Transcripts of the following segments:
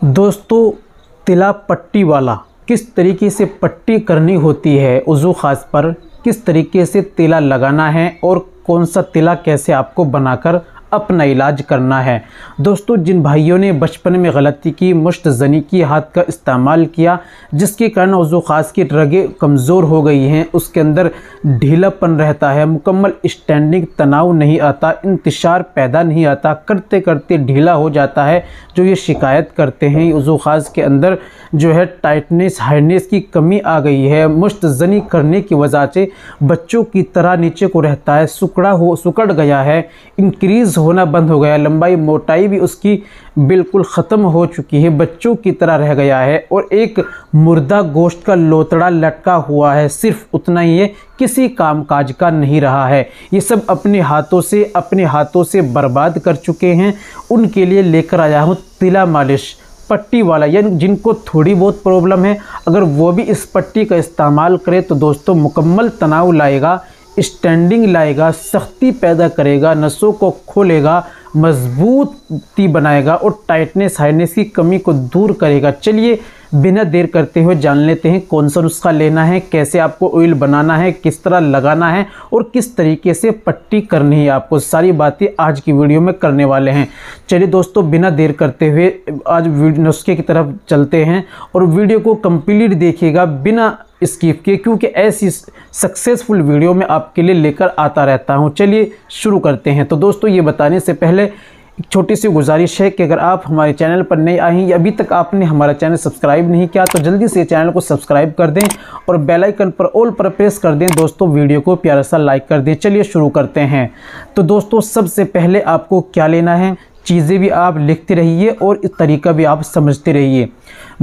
दोस्तों, तिला पट्टी वाला किस तरीके से पट्टी करनी होती है, उज़ू ख़ास पर किस तरीके से तिला लगाना है और कौन सा तिला कैसे आपको बनाकर अपना इलाज करना है। दोस्तों, जिन भाइयों ने बचपन में गलती की, मुश्तज़नी की, हाथ का इस्तेमाल किया, जिसके कारण उज़ू ख़ास की रगें कमज़ोर हो गई हैं, उसके अंदर ढीलापन रहता है, मुकम्मल स्टैंडिंग तनाव नहीं आता, इंतशार पैदा नहीं आता, करते करते ढीला हो जाता है, जो ये शिकायत करते हैं उज़ू ख़ास के अंदर जो है टाइटनेस, हार्डनेस की कमी आ गई है। मुश्तज़नी करने की वजह से बच्चों की तरह नीचे को रहता है, सिकुड़ गया है, इंक्रीज़ होना बंद हो गया, लंबाई मोटाई भी उसकी बिल्कुल ख़त्म हो चुकी है, बच्चों की तरह रह गया है और एक मुर्दा गोश्त का लोतड़ा लटका हुआ है। सिर्फ उतना ही है, किसी काम काज का नहीं रहा है। ये सब अपने हाथों से बर्बाद कर चुके हैं। उनके लिए लेकर आया हूँ तिला मालिश पट्टी वाला, यानी जिनको थोड़ी बहुत प्रॉब्लम है, अगर वो भी इस पट्टी का इस्तेमाल करे तो दोस्तों मुकम्मल तनाव लाएगा, स्टैंडिंग लाएगा, सख्ती पैदा करेगा, नसों को खोलेगा, मजबूती बनाएगा और टाइटनेस, हार्डनेस की कमी को दूर करेगा। चलिए बिना देर करते हुए जान लेते हैं कौन सा नुस्खा लेना है, कैसे आपको ऑयल बनाना है, किस तरह लगाना है और किस तरीके से पट्टी करनी है। आपको सारी बातें आज की वीडियो में करने वाले हैं। चलिए दोस्तों, बिना देर करते हुए आज नुस्खे की तरफ चलते हैं और वीडियो को कंप्लीट देखिएगा बिना स्किप किए, क्योंकि ऐसी सक्सेसफुल वीडियो मैं आपके लिए लेकर आता रहता हूं। चलिए शुरू करते हैं। तो दोस्तों, ये बताने से पहले एक छोटी सी गुजारिश है कि अगर आप हमारे चैनल पर नए आए हैं या अभी तक आपने हमारा चैनल सब्सक्राइब नहीं किया तो जल्दी से चैनल को सब्सक्राइब कर दें और बेल आइकन पर ऑल पर प्रेस कर दें। दोस्तों, वीडियो को प्यारा सा लाइक कर दें। चलिए शुरू करते हैं। तो दोस्तों, सबसे पहले आपको क्या लेना है, चीज़ें भी आप लिखते रहिए और इस तरीका भी आप समझते रहिए।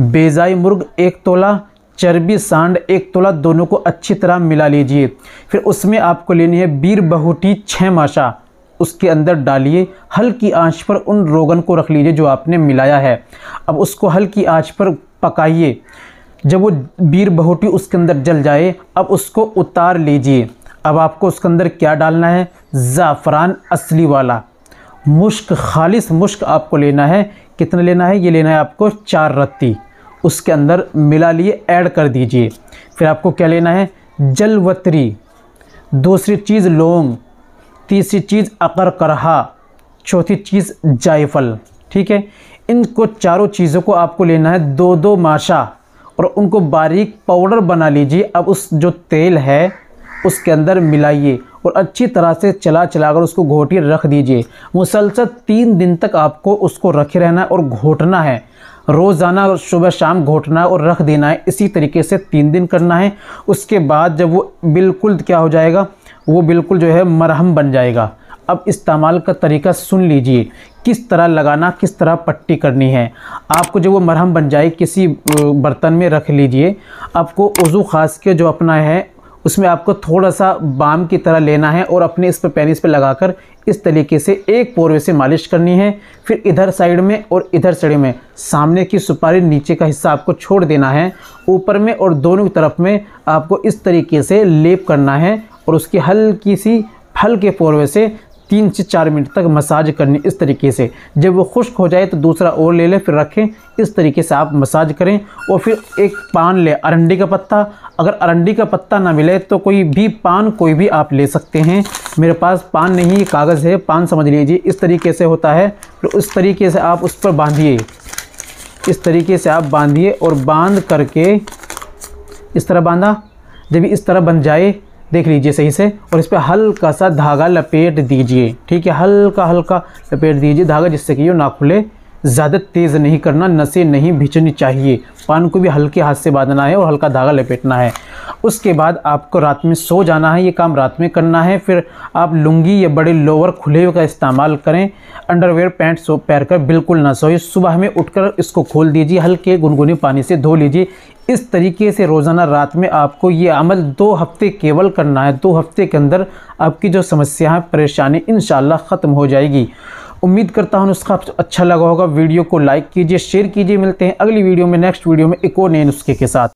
बेजाई मुर्ग 1 तोला, चर्बी सांड 1 तोला, दोनों को अच्छी तरह मिला लीजिए। फिर उसमें आपको लेनी है बीर बहुटी 6 माशा, उसके अंदर डालिए, हल्की आंच पर उन रोगन को रख लीजिए जो आपने मिलाया है। अब उसको हल्की आंच पर पकाइए। जब वो बीर बहुटी उसके अंदर जल जाए, अब उसको उतार लीजिए। अब आपको उसके अंदर क्या डालना है, ज़ाफ़रान असली वाला मुश्क, खालिस मुश्क आपको लेना है। कितना लेना है, ये लेना है आपको 4 रत्ती, उसके अंदर मिला लिए, ऐड कर दीजिए। फिर आपको क्या लेना है, जलवतरी, दूसरी चीज़ लौंग, तीसरी चीज़ अकरकरहा, चौथी चीज़ जायफल। ठीक है, इनको चारों चीज़ों को आपको लेना है 2-2 माशा और उनको बारीक पाउडर बना लीजिए। अब उस जो तेल है उसके अंदर मिलाइए और अच्छी तरह से चलाकर उसको घोटिए रख दीजिए। मुसलसल 3 दिन तक आपको उसको रखे रहना है और घोटना है, रोज़ाना सुबह शाम घोटना और रख देना है। इसी तरीके से 3 दिन करना है। उसके बाद जब वो बिल्कुल क्या हो जाएगा, वो बिल्कुल जो है मरहम बन जाएगा। अब इस्तेमाल का तरीका सुन लीजिए, किस तरह लगाना, किस तरह पट्टी करनी है। आपको जब वो मरहम बन जाए किसी बर्तन में रख लीजिए। आपको उज़ू ख़ास के जो अपना है उसमें आपको थोड़ा सा बाम की तरह लेना है और अपने इस पर पेनिस पे लगाकर इस तरीके से एक पोरवे से मालिश करनी है। फिर इधर साइड में और इधर साइड में, सामने की सुपारी नीचे का हिस्सा आपको छोड़ देना है, ऊपर में और दोनों की तरफ में आपको इस तरीके से लेप करना है और उसकी हल्के पोरवे से 3 से 4 मिनट तक मसाज करनी इस तरीके से। जब वो खुश्क हो जाए तो दूसरा और ले लें, फिर रखें। इस तरीके से आप मसाज करें और फिर एक पान ले, अरंडी का पत्ता। अगर अरंडी का पत्ता ना मिले तो कोई भी आप ले सकते हैं। मेरे पास पान नहीं, कागज़ है, पान समझ लीजिए। इस तरीके से होता है। फिर उस तरीके से आप उस पर बांधिए, इस तरीके से आप बांधिए और बांध करके इस तरह बांधा। जब इस तरह बन जाए, देख लीजिए सही से, और इस पर हल्का सा धागा लपेट दीजिए। ठीक है, हल्का लपेट दीजिए धागा, जिससे कि ये ना खुले। ज़्यादा तेज़ नहीं करना, नसें नहीं भिंचनी चाहिए। पान को भी हल्के हाथ से बांधना है और हल्का धागा लपेटना है। उसके बाद आपको रात में सो जाना है, ये काम रात में करना है। फिर आप लुंगी या बड़े लोअर खुले हुए का इस्तेमाल करें, अंडरवेयर पैंट सो पहन कर बिल्कुल ना सोए। सुबह में उठकर इसको खोल दीजिए, हल्के गुनगुने पानी से धो लीजिए। इस तरीके से रोज़ाना रात में आपको ये अमल 2 हफ्ते केवल करना है। 2 हफ्ते के अंदर आपकी जो समस्या है, परेशानी इंशाल्लाह ख़त्म हो जाएगी। उम्मीद करता हूँ नुस्खा आपको अच्छा लगा होगा। वीडियो को लाइक कीजिए, शेयर कीजिए। मिलते हैं अगली वीडियो में, नेक्स्ट वीडियो में एक और नए नुस्खे के साथ।